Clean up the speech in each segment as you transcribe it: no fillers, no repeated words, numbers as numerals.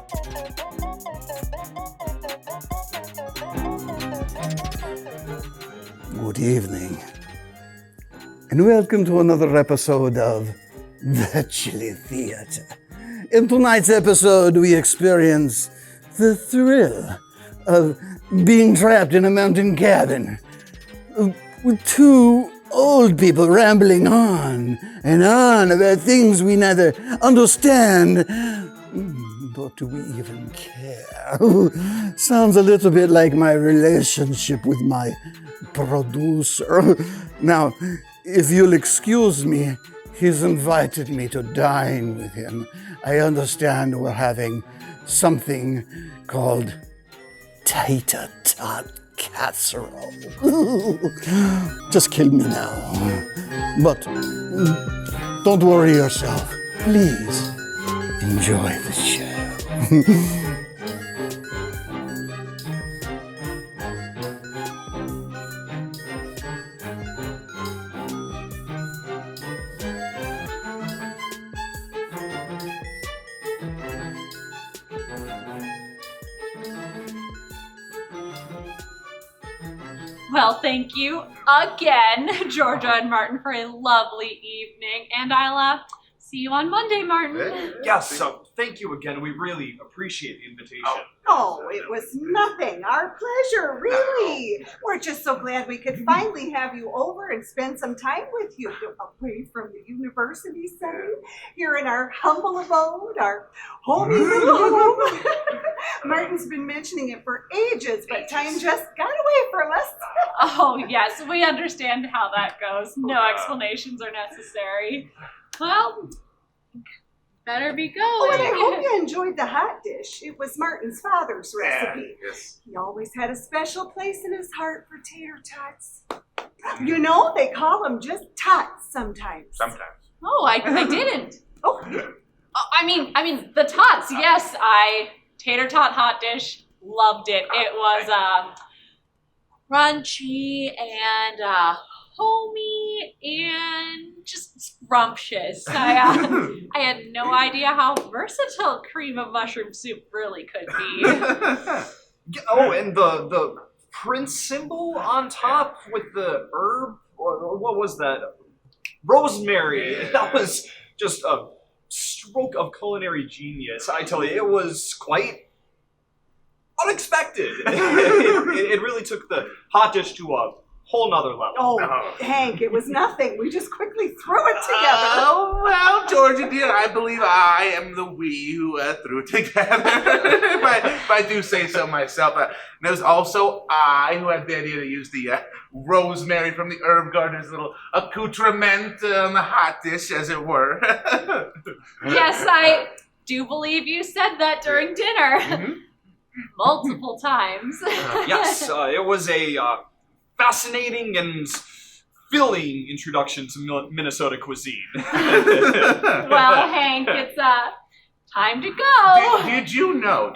Good evening, and welcome to another episode of The Chili Theater. In tonight's episode, we experience the thrill of being trapped in a mountain cabin with two old people rambling on and on about things we neither understand, but do we even care? Sounds a little bit like my relationship with my producer. Now, if you'll excuse me, he's invited me to dine with him. I understand we're having something called tater tot casserole. Just kill me now. But don't worry yourself. Please enjoy the show. Well, thank you again, Georgia and Martin, for a lovely evening, and I'll see you on Monday, Martin. Yes, so thank you again. We really appreciate the invitation. Oh, it was nothing. Our pleasure, really. We're just so glad we could finally have you over and spend some time with you away from the university setting, here in our humble abode, our homey little home. Martin's been mentioning it for ages, but time just got away from us. Oh, yes, we understand how that goes. No explanations are necessary. Well, better be going. Oh, and I hope you enjoyed the hot dish. It was Martin's father's recipe. Yes. He always had a special place in his heart for tater tots. You know, they call them just tots sometimes. Sometimes. Oh, I didn't. Oh, I mean, the tots, yes, tater tot hot dish, loved it. It was crunchy and homey and just scrumptious. I had no idea how versatile cream of mushroom soup really could be. Oh, and the prince symbol on top with the herb, or what was that? Rosemary. That was just a stroke of culinary genius. I tell you, it was quite unexpected. It really took the hot dish to a whole nother level. oh, Hank, it was nothing. We just quickly threw it together. Oh, well, Georgia dear, I believe I am the we who threw it together, if I do say so myself. And it was also I who had the idea to use the rosemary from the herb garden's little accoutrement on the hot dish, as it were. Yes, I do believe you said that during dinner. Mm-hmm. Multiple times. Yes, it was a fascinating and filling introduction to Minnesota cuisine. Well, Hank, it's time to go. Did you know?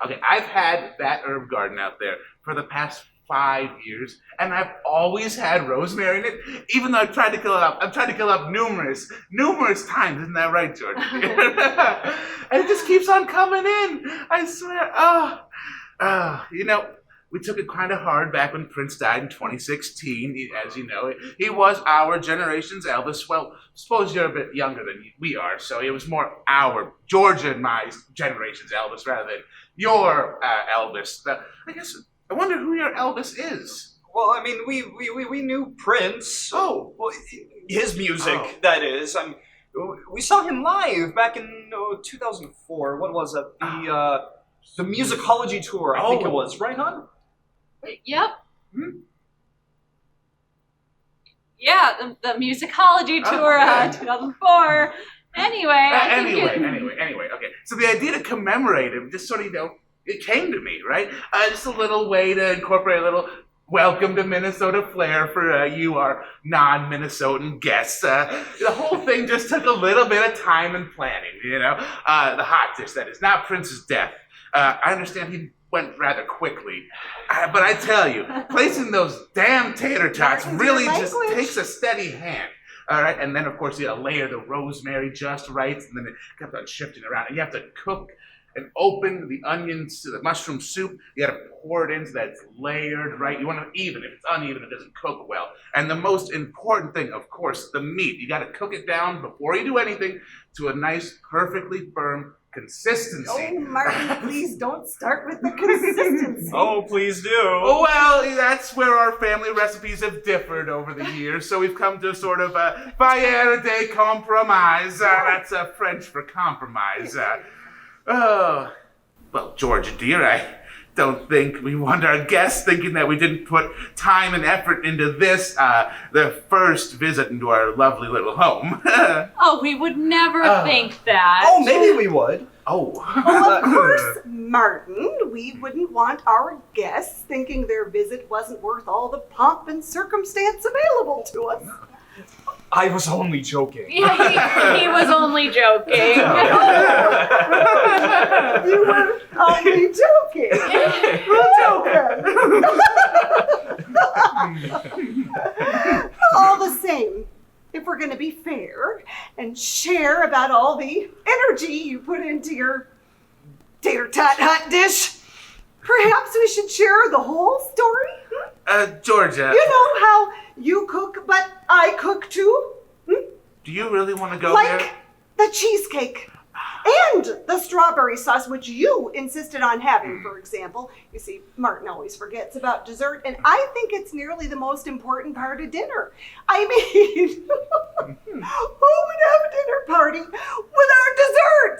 Okay, I've had that herb garden out there for the past 5 years, and I've always had rosemary in it, even though I've tried to kill it up numerous times. Isn't that right, George? And it just keeps on coming in. I swear. You know, we took it kind of hard back when Prince died in 2016. As you know, he was our generation's Elvis. Well, suppose you're a bit younger than we are, so it was more our, Georgia and my generation's Elvis rather than your Elvis. I wonder who your Elvis is. Well, I mean, we knew Prince. Oh. Well, his music, that is. We saw him live back in 2004. What was it? The musicology tour, I think it was. Right, hon? Yep. Yeah, the musicology tour, 2004. Anyway, Anyway. Okay. So the idea to commemorate him, just sort of, it came to me, right? Just a little way to incorporate a little welcome to Minnesota flair for you, our non-Minnesotan guests. The whole thing just took a little bit of time and planning, the hot dish, that is, not Prince's death. I understand he went rather quickly. But I tell you, placing those damn tater tots really just takes a steady hand. All right, and then of course you gotta layer the rosemary just right, and then it kept on shifting around. And you have to cook and open the onions to the mushroom soup. You gotta pour it in so that it's layered, right? You want it even. If it's uneven, it doesn't cook well. And the most important thing, of course, the meat. You gotta cook it down before you do anything to a nice, perfectly firm consistency. Oh, Martin, please don't start with the consistency. Oh, please do. Oh, well, that's where our family recipes have differed over the years, so we've come to sort of a faire de compromise. That's French for compromise. Well, Georgia, dear, I don't think we want our guests thinking that we didn't put time and effort into this, the first visit into our lovely little home. Oh, we would never think that. Oh, maybe we would. Oh. Well, of course, Martin, we wouldn't want our guests thinking their visit wasn't worth all the pomp and circumstance available to us. I was only joking. Yeah, he was only joking. You were only joking. All the same, if we're going to be fair and share about all the energy you put into your tater tot hot dish, perhaps we should share the whole story? Georgia. You know how you cook, but I cook too? Do you really want to go Like there? the cheesecake and the strawberry sauce, which you insisted on having, for example. You see, Martin always forgets about dessert, and I think it's nearly the most important part of dinner. I mean, who would have a dinner party without dessert?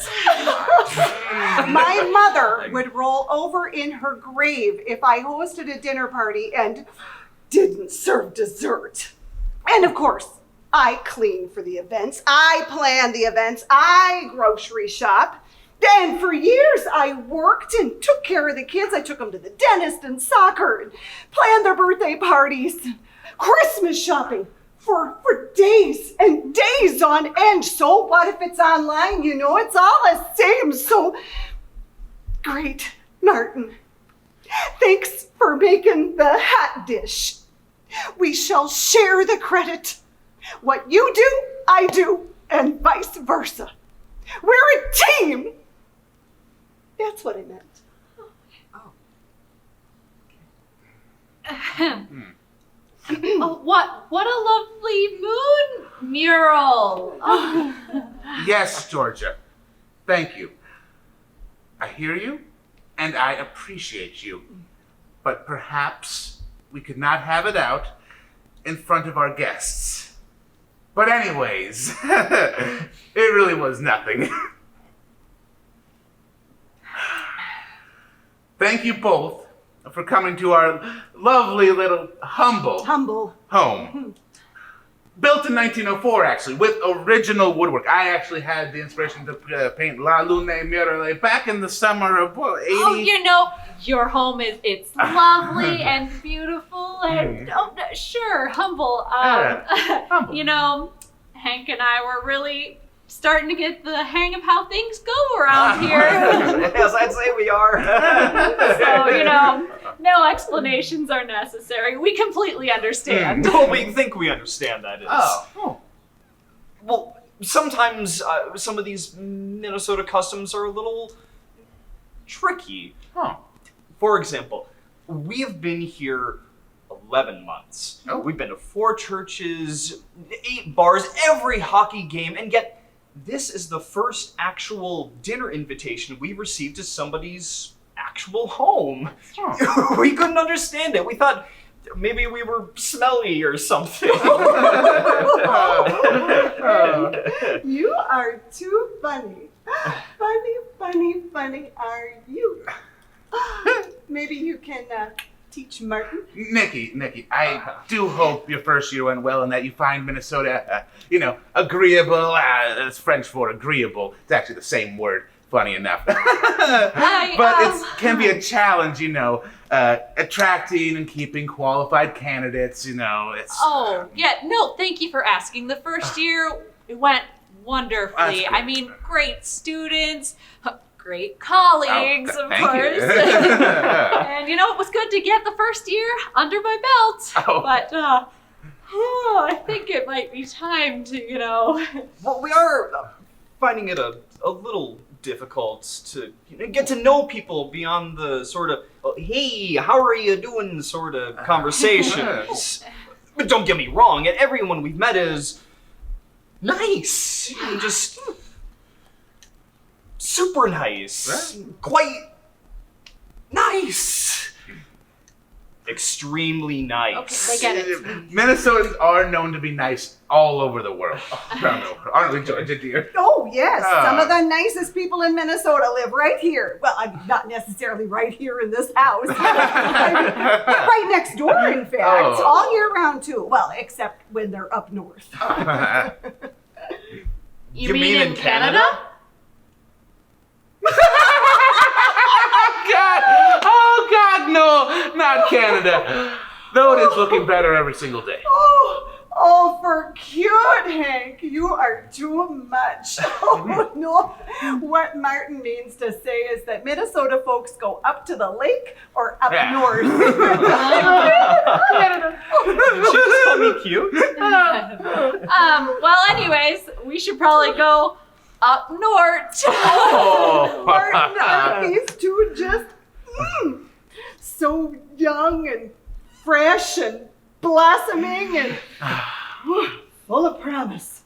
My mother would roll over in her grave if I hosted a dinner party and didn't serve dessert. And of course, I clean for the events, I plan the events, I grocery shop. And for years I worked and took care of the kids. I took them to the dentist and soccer and planned their birthday parties, Christmas shopping for days and days on end. So what if it's online? You know, it's all the same. So great, Martin. Thanks for making the hot dish. We shall share the credit. What you do, I do, and vice versa. We're a team. That's what I meant. Oh, what a lovely moon mural. Oh. Yes, Georgia. Thank you. I hear you, and I appreciate you. But perhaps we could not have it out in front of our guests. But anyways, it really was nothing. Thank you both for coming to our lovely little humble home. Built in 1904, actually, with original woodwork. I actually had the inspiration to paint La Lune Murale back in the summer of, 80? Oh, you know, your home it's lovely and beautiful and, sure, humble. Humble. You know, Hank and I were really starting to get the hang of how things go around here. Yes, I'd say we are. So, you know, no explanations are necessary. We completely understand. Well, we think we understand, that is. Oh. Well, sometimes some of these Minnesota customs are a little tricky. Oh. For example, we've been here 11 months. Oh. We've been to 4 churches, 8 bars, every hockey game, and yet this is the first actual dinner invitation we received to somebody's actual home. Oh. We couldn't understand it. We thought maybe we were smelly or something. You are too funny. Funny are you. Maybe you can teach Martin. Nikki, I do hope your first year went well and that you find Minnesota, agreeable. It's French for agreeable. It's actually the same word, funny enough. But it can be a challenge, attracting and keeping qualified candidates, it's... Oh, yeah, no, thank you for asking. The first year, it went wonderfully. I mean, great students, great colleagues, of course. And, it was good to get the first year under my belt. Oh. But, I think it might be time to, Well, we are finding it a little difficult to get to know people beyond the sort of, oh, hey, how are you doing sort of conversations. But don't get me wrong, everyone we've met is nice. And just super nice. Quite nice. Extremely nice. Okay, they get it. Minnesotans are known to be nice all over the world. Aren't we, Georgia, dear? Oh, yes. Some of the nicest people in Minnesota live right here. Well, I'm not necessarily right here in this house. But right next door, in fact. Oh. All year round, too. Well, except when they're up north. You mean in Canada? Oh God, no, not Canada. Though it is looking better every single day. Oh, for cute, Hank. You are too much. Oh, no. What Martin means to say is that Minnesota folks go up to the lake or up north. Did she just call me cute? Well, anyways, we should probably go up north. Martin, aren't these two just so young and fresh and blossoming and full of promise?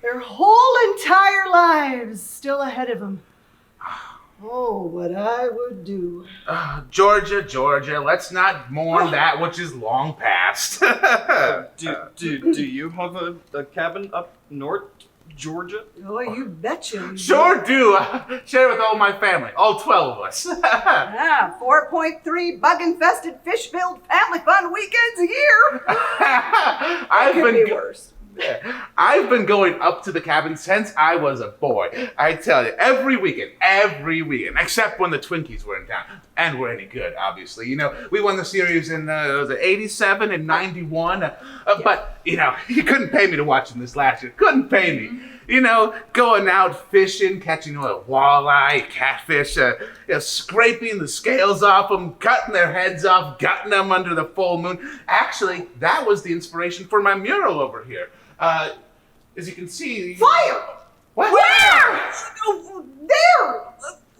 Their whole entire lives still ahead of them. Oh, what I would do. Georgia, let's not mourn that which is long past. Do you have a cabin up north, Georgia? Oh, you betcha. Sure do. Share with all my family, all 12 of us. 4.3 bug-infested, fish-filled family fun weekends a year. Could be worse. I've been going up to the cabin since I was a boy. I tell you, every weekend, except when the Twinkies were in town. And were any good, obviously. You know, we won the series in, was it 87 and 91? But, you know, you couldn't pay me to watch them this last year. Couldn't pay me. You know, going out fishing, catching a walleye, catfish, scraping the scales off them, cutting their heads off, gutting them under the full moon. Actually, that was the inspiration for my mural over here. As you can see... Fire! What? Where? There!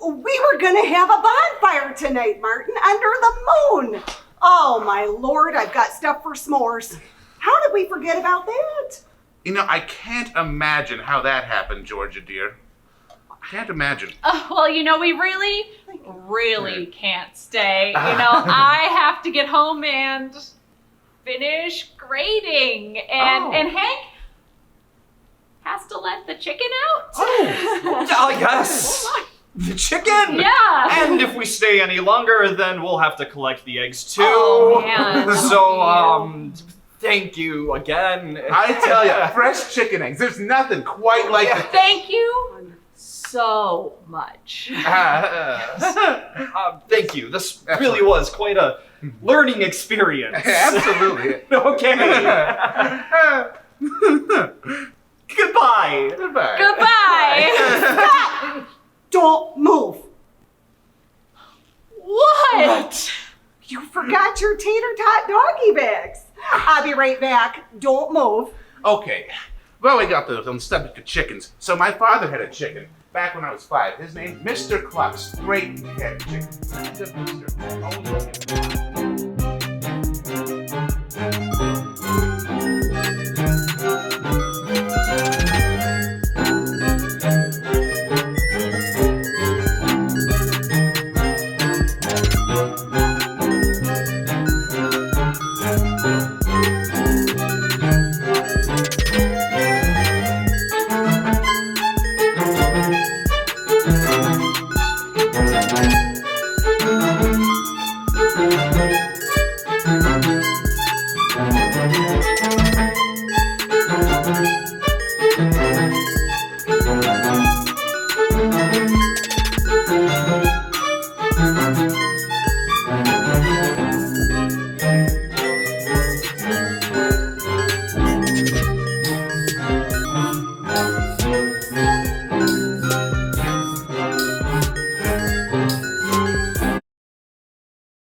We were gonna have a bonfire tonight, Martin, under the moon. Oh, my Lord, I've got stuff for s'mores. How did we forget about that? You know, I can't imagine how that happened, Georgia, dear. I can't imagine. Well, you know, we really can't stay. You know, I have to get home and finish grading. And Hank has to let the chicken out. Oh, yes. The chicken? Yeah. And if we stay any longer, then we'll have to collect the eggs too. Oh, man. So, thank you again. I tell you, fresh chicken eggs, there's nothing quite like it. Thank you so much. Thank you. This really was quite a learning experience. Absolutely. Okay. Goodbye. Goodbye. Don't move. What? You forgot your tater tot doggy bags. I'll be right back. Don't move. Okay, well, we got on the subject of chickens. So my father had a chicken back when I was 5. His name, Mr. Clucks. Great head chicken. Friend of Mr.